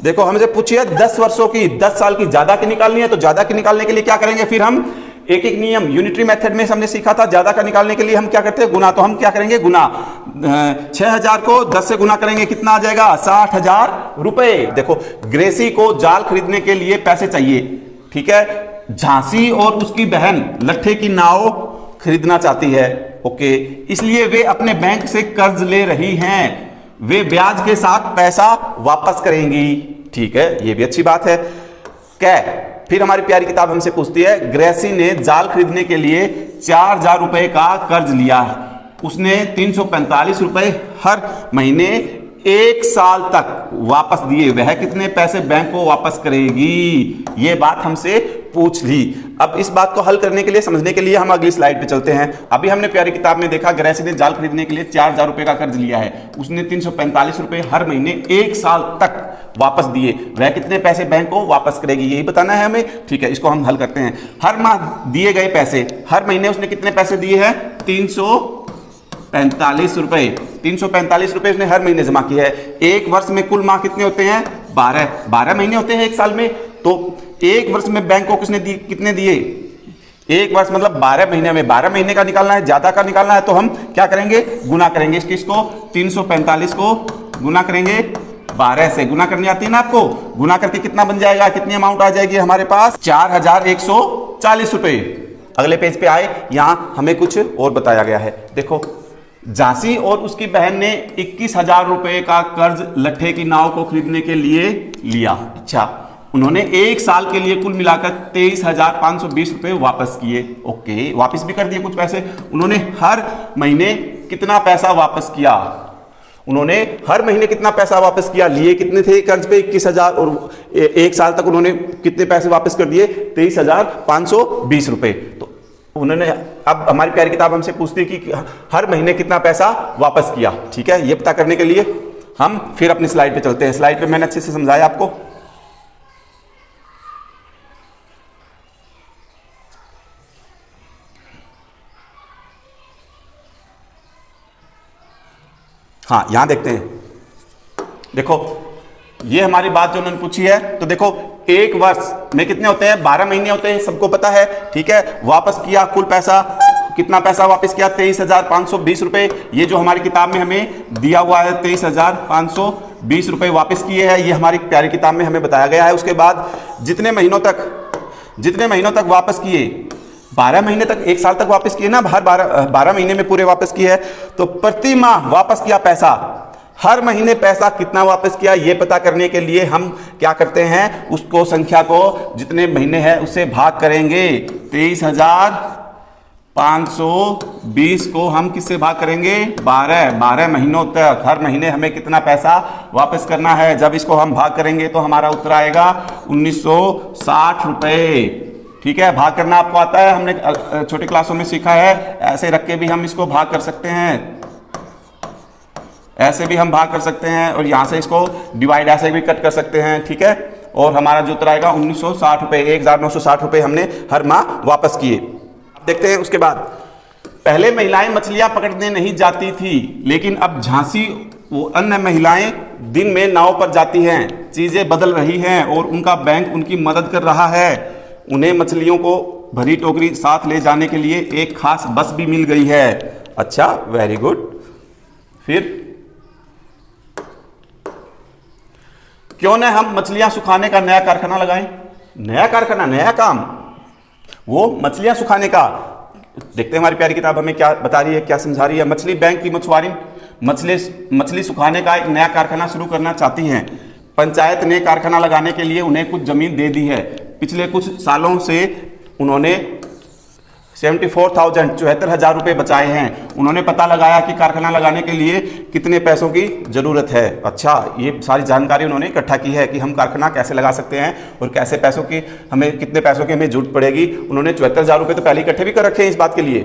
देखो हमसे पूछी है 10 वर्षों की, 10 साल की। ज्यादा की निकालनी है तो ज्यादा की निकालने के लिए क्या करेंगे, फिर हम एक एक नियम यूनिटरी मेथड में हमने सीखा था। ज्यादा का निकालने के लिए हम क्या करते हैं, गुना। तो हम क्या करेंगे, गुना। 6000 को 10 से गुना करेंगे, कितना आ जाएगा, 60000 रुपए। देखो, ग्रेसी को जाल खरीदने के लिए पैसे चाहिए। ठीक है, झांसी और उसकी बहन लट्ठे की नाव खरीदना चाहती है। ओके, इसलिए वे अपने बैंक से कर्ज ले रही हैं। वे ब्याज के साथ पैसा वापस करेंगी। ठीक है, ये भी अच्छी बात है। क्या, फिर हमारी प्यारी किताब हमसे पूछती है, ग्रेसी ने जाल खरीदने के लिए 4000 रुपए का कर्ज लिया। उसने 345 रुपए हर महीने 1 साल तक वापस दिए। वह कितने पैसे बैंक को वापस करेगी, ये बात हमसे पूछ ली। अब इस बात को हल करने के लिए, समझने के लिए हम अगली स्लाइड पे चलते हैं। अभी हमने प्यारी किताब में देखा, ग्रेसी ने जाल खरीदने के लिए 4000 रुपए का कर्ज लिया है। उसने 345 रुपए हर महीने 1 साल तक वापस दिए। वह कितने पैसे बैंक को वापस करेगी, यही बताना है हमें। ठीक है, इसको हम हल करते हैं। हर माह दिए गए पैसे, हर महीने उसने कितने पैसे दिए हैं, 345 रुपए। 345 रुपए उसने हर महीने जमा किए हैं। एक वर्ष में कुल माह कितने होते हैं, 12 महीने होते हैं एक साल में। तो एक वर्ष में बैंक को किसने दिए, कितने दिए, एक वर्ष मतलब 12 महीने में। 12 महीने का निकालना है, ज्यादा का निकालना है तो हम क्या करेंगे, गुना करेंगे। किसको, 345 को गुना करेंगे 12 से। गुना करनी आती है ना आपको, गुना करके कितना बन जाएगा, कितनी अमाउंट आ जाएगी हमारे पास, 4140 रुपए। अगले पेज पे आए, यहां हमें कुछ और बताया गया है। देखो, झांसी और उसकी बहन ने 21,000 रुपए का कर्ज लट्ठे की नाव को खरीदने के लिए लिया। अच्छा, उन्होंने 1 साल के लिए कुल मिलाकर 23,520 रुपए वापस किए। ओके, वापस भी कर दिए कुछ पैसे। उन्होंने हर महीने कितना पैसा वापस किया, उन्होंने हर महीने कितना पैसा वापस किया, लिए कितने थे कर्ज पे, 21,000, और 1 साल तक उन्होंने कितने पैसे वापस कर दिए, 23,520 रुपए। तो उन्होंने, अब हमारी प्यारी किताब हमसे पूछती है कि हर महीने कितना पैसा वापस किया। ठीक है, ये पता करने के लिए हम फिर अपनी स्लाइड पे चलते हैं। स्लाइड पे मैंने अच्छे से समझाया आपको। हाँ, यहां देखते हैं। देखो, ये हमारी बात जो उन्होंने पूछी है। तो देखो, एक वर्ष में कितने होते हैं, 12 महीने होते हैं, सबको पता है। ठीक है, वापस किया कुल पैसा, कितना पैसा वापस किया, 23,520 रुपए। ये जो हमारी किताब में हमें दिया हुआ है, 23,520 रुपए वापस किए हैं, ये हमारी प्यारी किताब में हमें बताया गया है। उसके बाद जितने महीनों तक वापस किए, 12 महीने तक, 1 साल तक वापस किए ना, हर 12 महीने में पूरे वापस किए है, तो प्रति माह वापस किया पैसा, हर महीने पैसा कितना वापस किया ये पता करने के लिए हम क्या करते हैं, उसको संख्या को जितने महीने हैं उससे भाग करेंगे। 23,520 को हम किससे भाग करेंगे, 12 महीनों तक, हर महीने हमें कितना पैसा वापस करना है। जब इसको हम भाग करेंगे तो हमारा उत्तर आएगा 1960 रुपए। ठीक है, भाग करना आपको आता है, हमने छोटी क्लासों में सीखा है। ऐसे रख के भी हम इसको भाग कर सकते हैं, ऐसे भी हम भाग कर सकते हैं, और यहां से इसको डिवाइड ऐसे भी कट कर सकते हैं। ठीक है, और हमारा जो उत्तर आएगा 1960 रुपए, 1960 रुपए हमने हर माह वापस किए। देखते हैं उसके बाद, पहले महिलाएं मछलियां पकड़ने नहीं जाती थी, लेकिन अब झांसी वो अन्य महिलाएं दिन में नाव पर जाती हैं। चीजें बदल रही हैं और उनका बैंक उनकी मदद कर रहा है। उन्हें मछलियों को भरी टोकरी साथ ले जाने के लिए एक खास बस भी मिल गई है। अच्छा, वेरी गुड। फिर क्यों न हम मछलियां सुखाने का नया कारखाना लगाएं। नया कारखाना, नया काम, वो मछलियां सुखाने का। देखते हैं हमारी प्यारी किताब हमें क्या बता रही है, क्या समझा रही है। मछली बैंक की मछुआरी मछली सुखाने का एक नया कारखाना शुरू करना चाहती हैं। पंचायत ने कारखाना लगाने के लिए उन्हें कुछ जमीन दे दी है। पिछले कुछ सालों से उन्होंने 74,000 रुपए बचाए हैं। उन्होंने पता लगाया कि कारखाना लगाने के लिए कितने पैसों की जरूरत है। अच्छा, ये सारी जानकारी उन्होंने इकट्ठा की है कि हम कारखाना कैसे लगा सकते हैं और कैसे पैसों की हमें, कितने पैसों की हमें जरूरत पड़ेगी। उन्होंने 74,000 रुपए तो पहले इकट्ठे भी कर रखे हैं इस बात के लिए।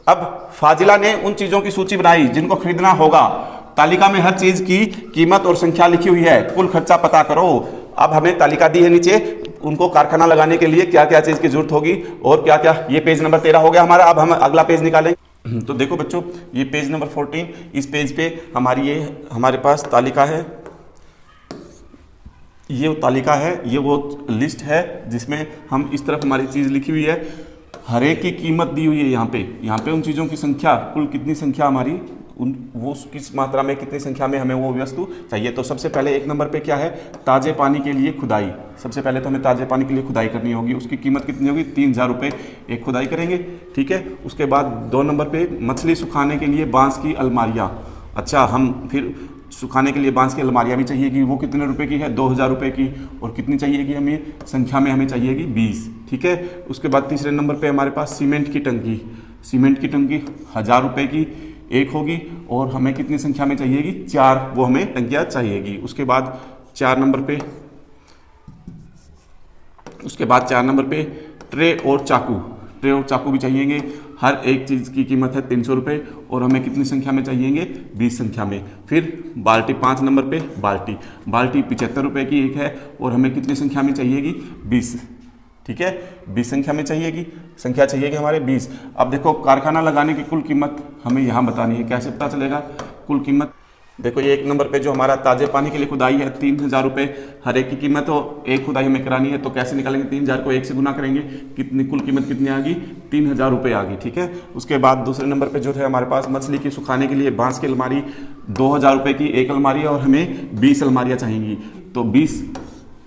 अब फाजिला ने उन चीजों की सूची बनाई जिनको खरीदना होगा। तालिका में हर चीज की कीमत और संख्या लिखी हुई है, कुल खर्चा पता करो। अब हमें तालिका दी है नीचे, उनको कारखाना लगाने के लिए क्या क्या चीज की जरूरत होगी और क्या क्या। ये पेज नंबर 13 हो गया हमारा। अब हम अगला पेज निकालेंगे। तो देखो बच्चों, ये पेज नंबर 14, इस पेज पे हमारे पास तालिका है। ये वो तालिका है, ये वो लिस्ट है जिसमें हम इस तरफ हमारी चीज लिखी हुई है, हर एक की कीमत दी हुई है। यहाँ पे उन चीजों की संख्या, कुल कितनी संख्या हमारी, वो किस मात्रा में, कितनी संख्या में हमें वो वस्तु चाहिए। तो सबसे पहले 1 नंबर पे क्या है, ताजे पानी के लिए खुदाई। सबसे पहले तो हमें ताजे पानी के लिए खुदाई करनी होगी। उसकी कीमत कितनी होगी, 3,000 रुपये एक खुदाई करेंगे। ठीक है, उसके बाद 2 नंबर पे मछली सुखाने के लिए बांस की अलमारियाँ। अच्छा, हम फिर सुखाने के लिए बांस की अलमारियाँ भी चाहिएगी। वो कितने रुपए की है, 2,000 रुपये की। और कितनी चाहिएगी हमें, संख्या में हमें चाहिएगी 20। ठीक है, उसके बाद तीसरे नंबर पर हमारे पास सीमेंट की टंकी। सीमेंट की टंकी 1,000 रुपये की एक होगी, और हमें कितनी संख्या में चाहिएगी, 4, वो हमें टंकियाँ चाहिएगी। उसके बाद 4 नंबर पे ट्रे और चाकू भी चाहिएंगे। हर एक चीज़ की कीमत है 300 रुपये, और हमें कितनी संख्या में चाहिएंगे, 20 संख्या में। फिर बाल्टी, 5 नंबर पे बाल्टी 75 रुपये की एक है, और हमें कितनी संख्या में चाहिएगी, 20। ठीक है, 20 संख्या में संख्या चाहिएगी हमारे 20। अब देखो, कारखाना लगाने की कुल कीमत हमें यहाँ बतानी है। कैसे पता चलेगा कुल कीमत, देखो ये 1 नंबर पे जो हमारा ताजे पानी के लिए खुदाई है 3,000 रुपये हर एक की कीमत हो, एक खुदाई हमें करानी है। तो कैसे निकालेंगे, 3,000 को 1 से गुना करेंगे, कितनी कुल कीमत कितनी आ गई, 3,000 रुपये आ गई। ठीक है, उसके बाद दूसरे नंबर पे जो है हमारे पास मछली की सुखाने के लिए बांस की अलमारी 2,000 रुपये की एक अलमारी है, और हमें 20 अलमारियाँ चाहिएंगी। तो 20,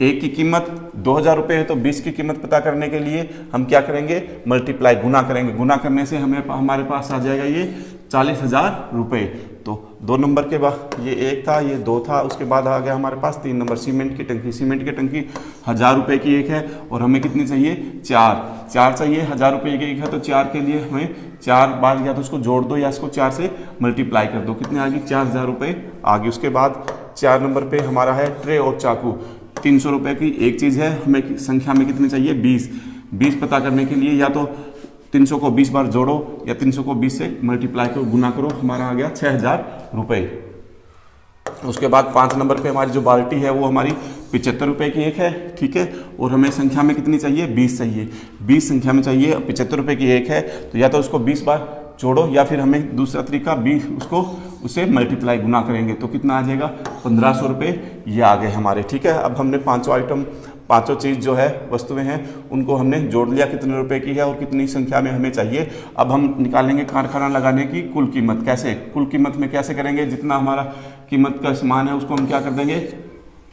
एक की कीमत 2,000 रुपये है, तो 20 की कीमत पता करने के लिए हम क्या करेंगे, मल्टीप्लाई, गुना करेंगे। गुना करने से हमारे पास आ जाएगा ये 40,000 रुपये। तो 2 नंबर के बाद ये 1 था, ये 2 था, उसके बाद आ गया हमारे पास 3 नंबर सीमेंट की टंकी। सीमेंट की टंकी 1,000 रुपये की एक है, और हमें कितनी चाहिए, 4 चाहिए। 1,000 रुपये की एक है, तो 4 के लिए हमें 4 बार या तो उसको जोड़ दो या इसको 4 से मल्टीप्लाई कर दो। कितनी आ गई, 4,000 रुपये आ गई। उसके बाद 4 नंबर पे हमारा है ट्रे और चाकू। 300 रुपये की एक चीज़ है, हमें संख्या में कितनी चाहिए, 20 पता करने के लिए या तो 300 को 20 बार जोड़ो या 300 को 20 से मल्टीप्लाई करो, गुना करो, हमारा आ गया 6,000 रुपये। उसके बाद 5 नंबर पे हमारी जो बाल्टी है वो हमारी 75 रुपये की एक है। ठीक है, और हमें संख्या में कितनी चाहिए, 20 चाहिए। 20 संख्या में चाहिए, 75 रुपये की एक है, तो या तो उसको 20 बार जोड़ो या फिर हमें दूसरा तरीका 20 उससे मल्टीप्लाई, गुना करेंगे तो कितना आ जाएगा, 1,500 रुपये ये आ गए हमारे। ठीक है, अब हमने 5 आइटम, 5 चीज़ जो है वस्तुएं हैं उनको हमने जोड़ लिया, कितने रुपए की है और कितनी संख्या में हमें चाहिए। अब हम निकालेंगे कारखाना लगाने की कुल कीमत। कैसे, कुल कीमत में कैसे करेंगे, जितना हमारा कीमत का सामान है उसको हम क्या कर देंगे,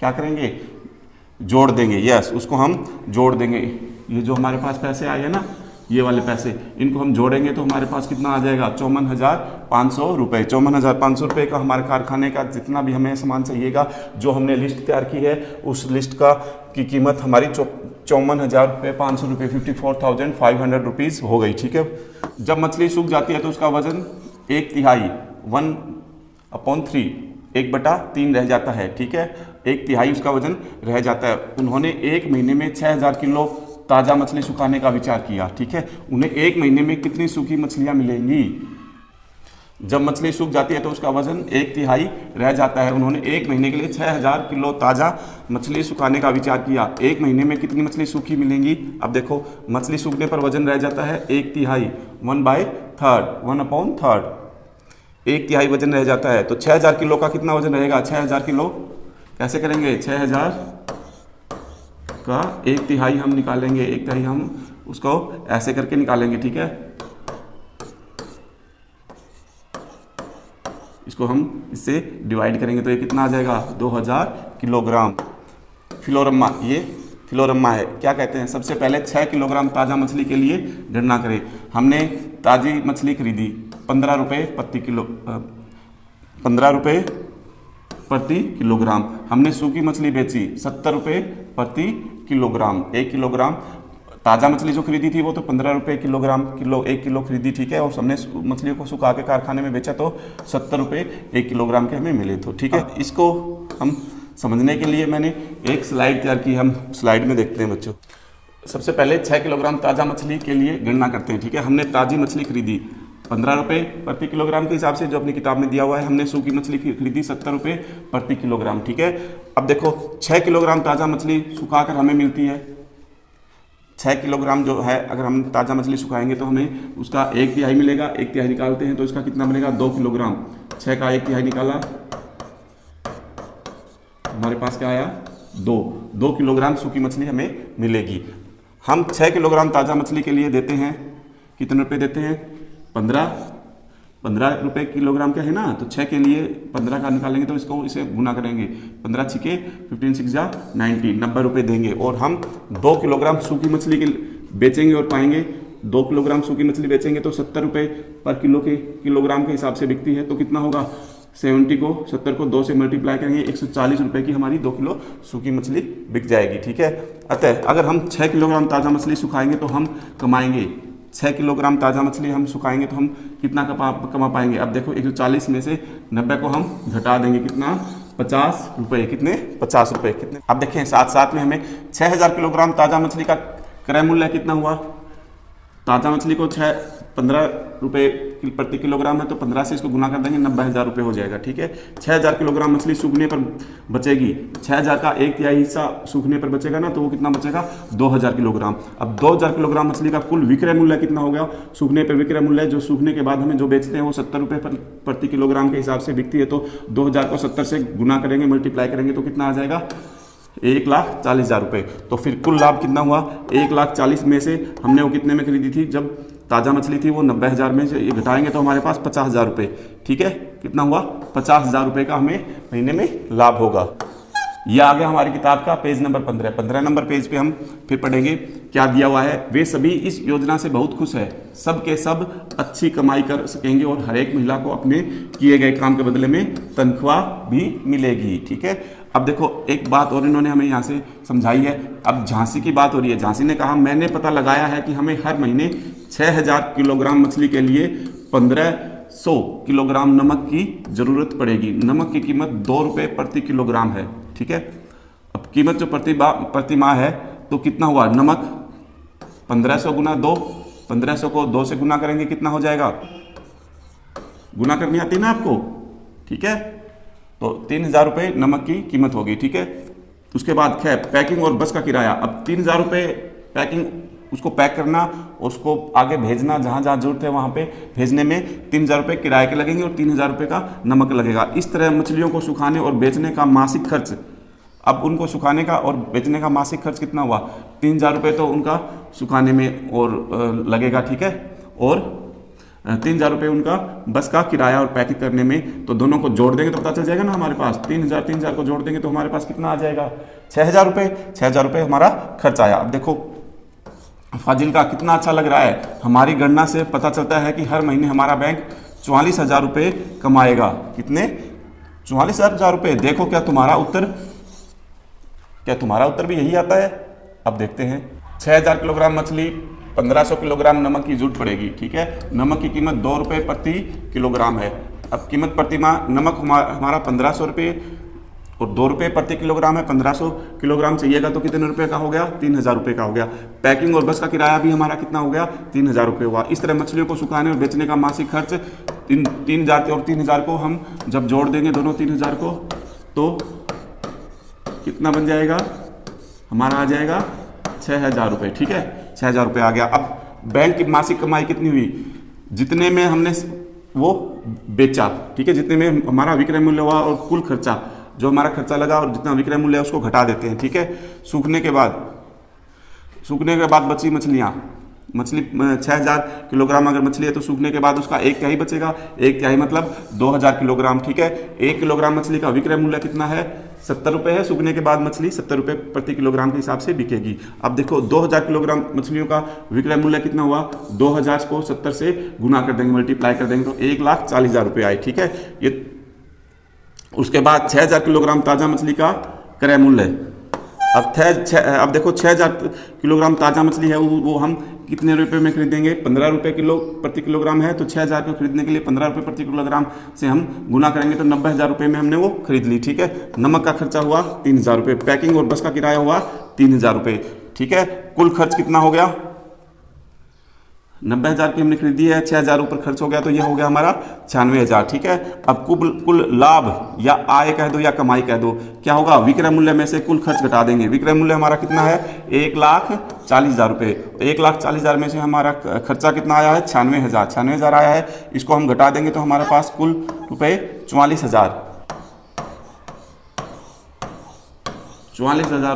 क्या करेंगे, जोड़ देंगे। यस, उसको हम जोड़ देंगे। ये जो हमारे पास पैसे आए हैं ना, ये वाले पैसे, इनको हम जोड़ेंगे तो हमारे पास कितना आ जाएगा, 54,500 रुपये। 54,500 रुपये का हमारे कारखाने का जितना भी हमें सामान चाहिएगा, जो हमने लिस्ट तैयार की है, उस लिस्ट की कीमत हमारी 54,500 रुपये, 54,500 रुपीज़ हो गई। ठीक है। जब मछली सूख जाती है तो उसका वजन 1/3, 1/3, 1/3 रह जाता है। ठीक है, 1/3 उसका वजन रह जाता है। उन्होंने 1 महीने में 6,000 किलो ताज़ा मछली सुखाने का विचार किया। ठीक है, उन्हें 1 महीने में कितनी सूखी मछलियां मिलेंगी? जब मछली सूख जाती है तो उसका वजन 1/3 रह जाता है। उन्होंने 1 महीने के लिए 6,000 किलो ताज़ा मछली सुखाने का विचार किया। 1 महीने में कितनी मछली सूखी मिलेंगी? अब देखो, मछली सूखने पर वजन रह जाता है 1/3, 1/3, 1/3 वजन रह जाता है। तो 6,000 किलो का कितना वजन रहेगा? 6,000 किलो कैसे करेंगे? 6,000 का 1/3 हम निकालेंगे, 1/3 हम उसको ऐसे करके निकालेंगे। ठीक है, इसको हम इससे डिवाइड करेंगे तो ये कितना आ जाएगा? 2,000 किलोग्राम। फिलोरम्मा, ये फिलोरम्मा है। क्या कहते हैं? सबसे पहले 6 किलोग्राम ताज़ा मछली के लिए गणना करें। हमने ताज़ी मछली खरीदी 15 रुपये प्रति किलो, 15 रुपये प्रति किलोग्राम। हमने सूखी मछली बेची 70 रुपये प्रति किलोग्राम। 1 किलोग्राम ताज़ा मछली जो खरीदी थी वो तो 15 रुपये किलोग्राम, 1 किलो खरीदी। ठीक है, और हमने मछलियों को सुखा के कारखाने में बेचा तो 70 रुपये 1 किलोग्राम के हमें मिले। तो ठीक है, इसको हम समझने के लिए मैंने एक स्लाइड तैयार की, हम स्लाइड में देखते हैं बच्चों। सबसे पहले 6 किलोग्राम ताज़ा मछली के लिए गणना करते हैं। ठीक है, हमने ताज़ी मछली खरीदी 15 रुपये प्रति किलोग्राम के हिसाब से जो अपनी किताब में दिया हुआ है। हमने सूखी मछली खरीदी 70 रुपये प्रति किलोग्राम। ठीक है, अब देखो 6 किलोग्राम ताज़ा मछली सुखा कर हमें मिलती है 6 किलोग्राम जो है, अगर हम ताज़ा मछली सुखाएंगे तो हमें उसका 1/3 मिलेगा। 1/3 निकालते हैं तो इसका कितना बनेगा? 2 किलोग्राम। 6 का 1/3 निकाला, हमारे पास क्या आया? 2 किलोग्राम सूखी मछली हमें मिलेगी। हम 6 किलोग्राम ताज़ा मछली के लिए देते हैं कितने रुपए देते हैं? 15 रुपये किलोग्राम का है ना, तो 6 के लिए 15 का निकालेंगे तो इसको इसे गुना करेंगे। 15 छिके 15 6 जा 90, 90 रुपये देंगे। और हम 2 किलोग्राम सूखी मछली के बेचेंगे और पाएंगे 2 किलोग्राम सूखी मछली बेचेंगे तो 70 रुपये पर किलोग्राम के हिसाब से बिकती है। तो कितना होगा? 70 को 2 से मल्टीप्लाई करेंगे, 140 रुपये की हमारी 2 किलो सूखी मछली बिक जाएगी। ठीक है, अतः अगर हम 6 किलोग्राम ताज़ा मछली सुखाएंगे तो हम कमाएंगे 6 किलोग्राम ताज़ा मछली हम सुखाएंगे तो हम कितना कमा पाएंगे? अब देखो 140 में से 90 को हम घटा देंगे, कितना? 50 रुपये। कितने? 50 रुपये। कितने? अब देखें, साथ साथ में हमें 6,000 किलोग्राम ताज़ा मछली का क्रय मूल्य कितना हुआ? ताज़ा मछली को 15 रुपये प्रति किलोग्राम है तो 15 से इसको गुना कर देंगे, 90,000 रुपये हो जाएगा। ठीक है, 6,000 किलोग्राम मछली सूखने पर बचेगी। 6,000 का 1/3 हिस्सा सूखने पर बचेगा ना, तो वो कितना बचेगा? 2,000 किलोग्राम। अब 2,000 किलोग्राम मछली का कुल विक्रय मूल्य कितना हो गया? सूखने पर विक्रय मूल्य जो सूखने के बाद हमें जो बेचते हैं वो 70 रुपये प्रति किलोग्राम के हिसाब से बिकती है। तो 2,000 को 70 से गुना करेंगे, मल्टीप्लाई करेंगे तो कितना आ जाएगा? 1,40,000 रुपये। तो फिर कुल लाभ कितना हुआ? 1,40,000 में से हमने वो कितने में खरीदी थी? जब ताज़ा मछली थी वो 90,000 में से ये घटाएंगे तो हमारे पास 50,000 रुपये। ठीक है, कितना हुआ? 50,000 रुपये का हमें महीने में लाभ होगा। यह आ गया हमारी किताब का पेज नंबर 15। 15 नंबर पेज पे हम फिर पढ़ेंगे क्या दिया हुआ है। वे सभी इस योजना से बहुत खुश है, सब के सब अच्छी कमाई कर सकेंगे और हर एक महिला को अपने किए गए काम के बदले में तनख्वाह भी मिलेगी। ठीक है, अब देखो एक बात और इन्होंने हमें यहाँ से समझाई है। अब झांसी की बात हो रही है। झांसी ने कहा मैंने पता लगाया है कि हमें हर महीने 6,000 किलोग्राम मछली के लिए 1500 किलोग्राम नमक की जरूरत पड़ेगी। नमक की कीमत 2 रुपये प्रति किलोग्राम है। ठीक है, अब कीमत जो प्रति माह है तो कितना हुआ? नमक 1500 गुना 2, 1500 को 2 से गुना करेंगे, कितना हो जाएगा? गुना करनी आती है ना आपको? ठीक है, तो 3,000 रुपये नमक की कीमत होगी। ठीक है, उसके बाद खैर पैकिंग और बस का किराया। अब 3,000 रुपये पैकिंग, उसको पैक करना और उसको आगे भेजना, जहाँ जहाँ जरूरत है वहाँ पे भेजने में 3,000 रुपये किराए के लगेंगे और 3,000 रुपये का नमक लगेगा। इस तरह मछलियों को सुखाने और बेचने का मासिक खर्च, अब उनको सुखाने का और बेचने का मासिक खर्च कितना हुआ? 3,000 रुपये तो उनका सुखाने में और लगेगा। ठीक है, और 3,000 रुपये उनका बस का किराया और पैकिंग करने में। तो दोनों को जोड़ देंगे तो पता चल जाएगा ना हमारे पास। 3,000 को जोड़ देंगे तो हमारे पास कितना आ जाएगा? 6,000 रुपये। 6,000 रुपये हमारा खर्च आया। अब देखो फाजिल का कितना अच्छा लग रहा है। हमारी गणना से पता चलता है कि हर महीने हमारा बैंक 44,000 रुपये कमाएगा। कितने? 44,000 रुपये। देखो क्या तुम्हारा उत्तर भी यही आता है? अब देखते हैं। 6,000 किलोग्राम मछली, 1500 किलोग्राम नमक की जरूरत पड़ेगी। ठीक है, नमक की कीमत 2 रुपये प्रति किलोग्राम है। अब कीमत प्रति माह नमक हमारा 1500 रुपये और 2 रुपये प्रति किलोग्राम है। 1500 किलोग्राम चाहिएगा तो कितने रुपए का हो गया? 3,000 रुपये का हो गया। पैकिंग और बस का किराया भी हमारा कितना हो गया? 3,000 रुपये हुआ। इस तरह मछलियों को सुखाने और बेचने का मासिक खर्च 3,000 और 3,000 को हम जब जोड़ देंगे दोनों 3,000 को, तो कितना बन जाएगा? हमारा आ जाएगा 6,000 रुपये। ठीक है, 6,000 रुपये आ गया। अब बैंक की मासिक कमाई कितनी हुई? जितने में हमने वो बेचा, ठीक है, जितने में हमारा विक्रय मूल्य हुआ और कुल खर्चा, जो हमारा खर्चा लगा और जितना विक्रय मूल्य है उसको घटा देते हैं। ठीक है, सूखने के बाद बची मछलियाँ, मछली 6,000 किलोग्राम अगर मछली है तो सूखने के बाद उसका 1/3 बचेगा। 1/3 मतलब 2,000 किलोग्राम। ठीक है, 1 किलोग्राम मछली का विक्रय मूल्य कितना है? 70 रुपये है। सूखने के बाद मछली 70 रुपये प्रति किलोग्राम के हिसाब से बिकेगी। अब देखो 2,000 किलोग्राम मछलियों का विक्रय मूल्य कितना हुआ? 2,000 को 70 से गुना कर देंगे, मल्टीप्लाई कर देंगे तो 1,40,000 रुपये आए। ठीक है, ये उसके बाद 6,000 किलोग्राम ताज़ा मछली का क्रय मूल्य। अब देखो 6,000 किलोग्राम ताज़ा मछली है, वो हम कितने रुपए में खरीदेंगे? 15 रुपये प्रति किलोग्राम है, तो 6,000 को खरीदने के लिए 15 रुपये प्रति किलोग्राम से हम गुना करेंगे तो 90,000 रुपये में हमने वो खरीद ली। ठीक है, नमक का खर्चा हुआ 3,000 रुपये, पैकिंग और बस का किराया हुआ 3,000 रुपये। ठीक है, कुल खर्च कितना हो गया? 90,000 की हमने खरीदी है, 6,000 ऊपर खर्च हो गया तो ये हो गया हमारा 96,000। ठीक है, अब कुल लाभ या आय कह दो या कमाई कह दो, क्या होगा? विक्रय मूल्य में से कुल खर्च घटा देंगे। विक्रय मूल्य हमारा कितना है? 1,40,000 रुपये। 1,40,000 में से हमारा खर्चा कितना आया है? 96,000। 96,000 आया है, इसको हम घटा देंगे तो हमारे पास कुल रुपये 44,000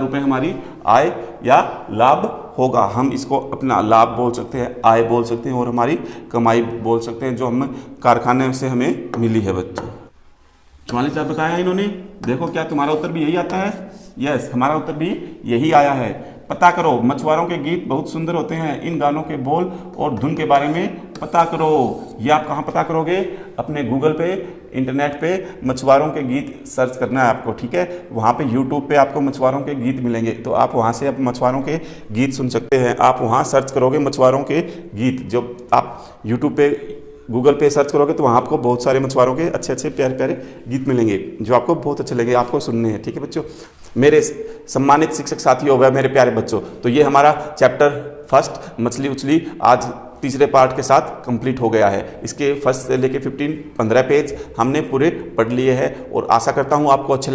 रुपये हमारी आय या लाभ होगा। हम इसको अपना लाभ बोल सकते हैं, आय बोल सकते हैं और हमारी कमाई बोल सकते हैं जो हम कारखाने से हमें मिली है। बच्चों 44,000 बताया इन्होंने। देखो क्या तुम्हारा उत्तर भी यही आता है? यस, हमारा उत्तर भी यही आया है। पता करो, मछुआरों के गीत बहुत सुंदर होते हैं, इन गानों के बोल और धुन के बारे में पता करो। ये आप कहाँ पता करोगे? अपने गूगल पे, इंटरनेट पे मछुआरों के गीत सर्च करना है आपको। ठीक है, वहाँ पे यूट्यूब पे आपको मछुआरों के गीत मिलेंगे, तो आप वहाँ से आप मछुआरों के गीत सुन सकते हैं। आप वहाँ सर्च करोगे मछुआरों के गीत, जो आप यूट्यूब पे, गूगल पे सर्च करोगे तो वहाँ आपको बहुत सारे मछुआरों के अच्छे अच्छे प्यारे प्यारे गीत मिलेंगे जो आपको बहुत अच्छे लगेंगे, आपको सुनने हैं। ठीक है बच्चों, मेरे सम्मानित शिक्षक साथियों व मेरे प्यारे बच्चों, तो ये हमारा चैप्टर फर्स्ट मछली उछली आज तीसरे पार्ट के साथ कंप्लीट हो गया है। इसके फर्स्ट से लेके 15 पेज हमने पूरे पढ़ लिए हैं और आशा करता हूँ आपको अच्छे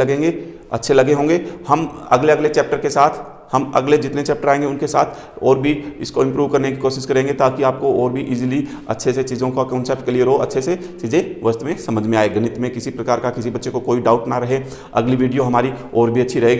लगे होंगे। हम अगले चैप्टर के साथ, हम अगले जितने चैप्टर आएंगे उनके साथ और भी इसको इम्प्रूव करने की कोशिश करेंगे ताकि आपको और भी इजीली अच्छे से चीज़ों का कॉन्सेप्ट क्लियर हो, अच्छे से चीज़ें वस्तु में समझ में आए। गणित में किसी प्रकार का किसी बच्चे को कोई डाउट ना रहे। अगली वीडियो हमारी और भी अच्छी रहेगी।